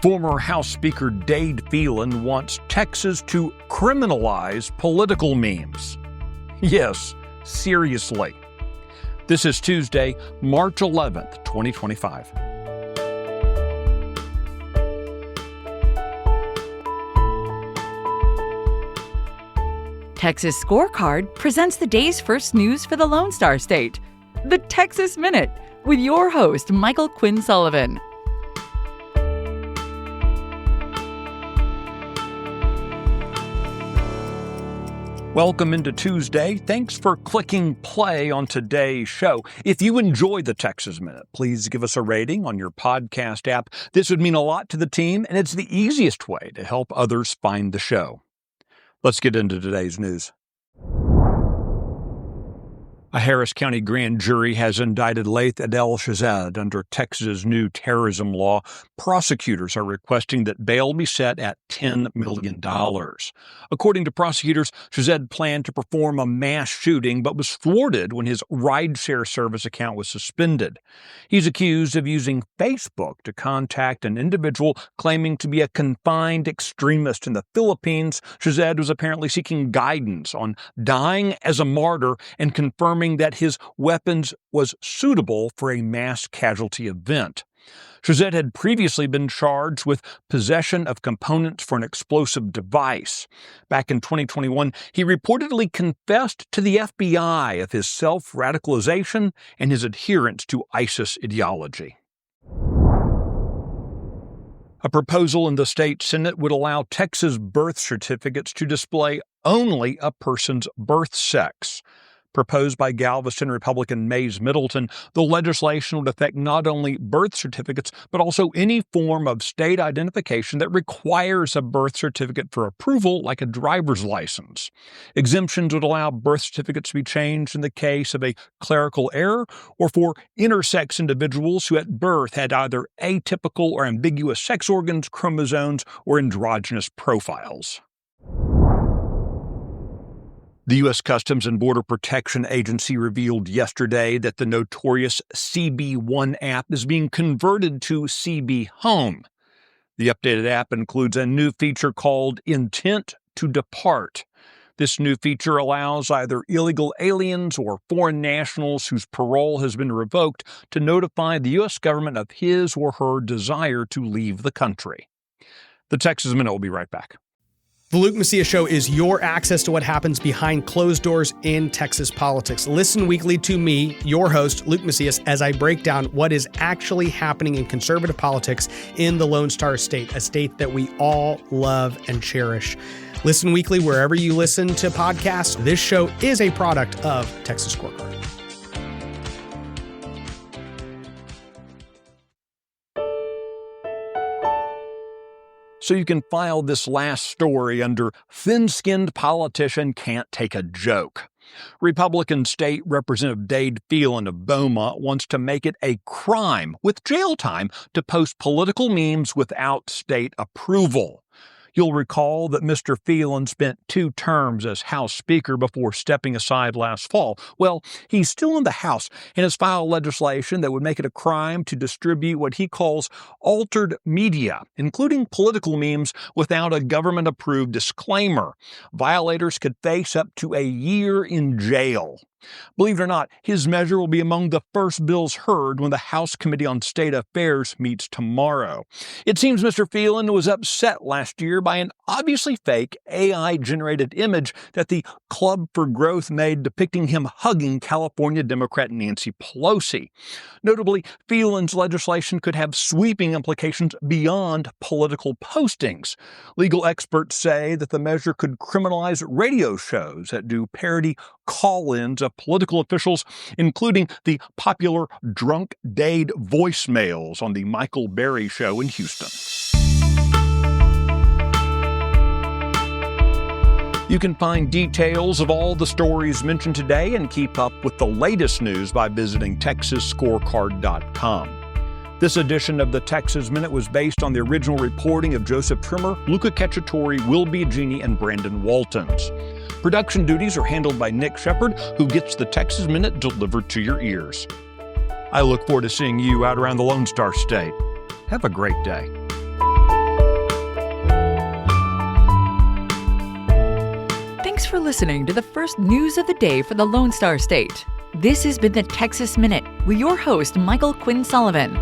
Former House Speaker Dade Phelan wants Texas to criminalize political memes. Yes, seriously. This is Tuesday, March 11th, 2025. Texas Scorecard presents the day's first news for the Lone Star State, the Texas Minute, with your host, Michael Quinn Sullivan. Welcome into Tuesday. Thanks for clicking play on today's show. If you enjoy the Texas Minute, please give us a rating on your podcast app. This would mean a lot to the team, and it's the easiest way to help others find the show. Let's get into today's news. A Harris County grand jury has indicted Laith Adel Shazad under Texas' new terrorism law. Prosecutors are requesting that bail be set at $10 million. According to prosecutors, Shazad planned to perform a mass shooting but was thwarted when his rideshare service account was suspended. He's accused of using Facebook to contact an individual claiming to be a confined extremist in the Philippines. Shazad was apparently seeking guidance on dying as a martyr and confirming that his weapons was suitable for a mass casualty event. Shazad had previously been charged with possession of components for an explosive device. Back in 2021, he reportedly confessed to the FBI of his self-radicalization and his adherence to ISIS ideology. A proposal in the state Senate would allow Texas birth certificates to display only a person's birth sex. Proposed by Galveston Republican Mays Middleton, the legislation would affect not only birth certificates, but also any form of state identification that requires a birth certificate for approval, like a driver's license. Exemptions would allow birth certificates to be changed in the case of a clerical error or for intersex individuals who at birth had either atypical or ambiguous sex organs, chromosomes, or androgynous profiles. The U.S. Customs and Border Protection Agency revealed yesterday that the notorious CB1 app is being converted to CB Home. The updated app includes a new feature called Intent to Depart. This new feature allows either illegal aliens or foreign nationals whose parole has been revoked to notify the U.S. government of his or her desire to leave the country. The Texas Minute will be right back. The Luke Macias Show is your access to what happens behind closed doors in Texas politics. Listen weekly to me, your host, Luke Macias, as I break down what is actually happening in conservative politics in the Lone Star State, a state that we all love and cherish. Listen weekly wherever you listen to podcasts. This show is a product of Texas Scorecard. So you can file this last story under thin-skinned politician can't take a joke. Republican State Representative Dade Phelan of Beaumont wants to make it a crime with jail time to post political memes without state approval. You'll recall that Mr. Phelan spent 2 terms as House Speaker before stepping aside last fall. Well, he's still in the House and has filed legislation that would make it a crime to distribute what he calls altered media, including political memes, without a government-approved disclaimer. Violators could face up to a year in jail. Believe it or not, his measure will be among the first bills heard when the House Committee on State Affairs meets tomorrow. It seems Mr. Phelan was upset last year by an obviously fake AI-generated image that the Club for Growth made depicting him hugging California Democrat Nancy Pelosi. Notably, Phelan's legislation could have sweeping implications beyond political postings. Legal experts say that the measure could criminalize radio shows that do parody call-ins of political officials, including the popular Drunk Dade voicemails on the Michael Berry Show in Houston. You can find details of all the stories mentioned today and keep up with the latest news by visiting TexasScorecard.com. This edition of the Texas Minute was based on the original reporting of Joseph Trimmer, Luca Cacciatore, Will Biagini, and Brandon Waltons. Production duties are handled by Nick Shepard, who gets the Texas Minute delivered to your ears. I look forward to seeing you out around the Lone Star State. Have a great day. Thanks for listening to the first news of the day for the Lone Star State. This has been the Texas Minute with your host, Michael Quinn Sullivan.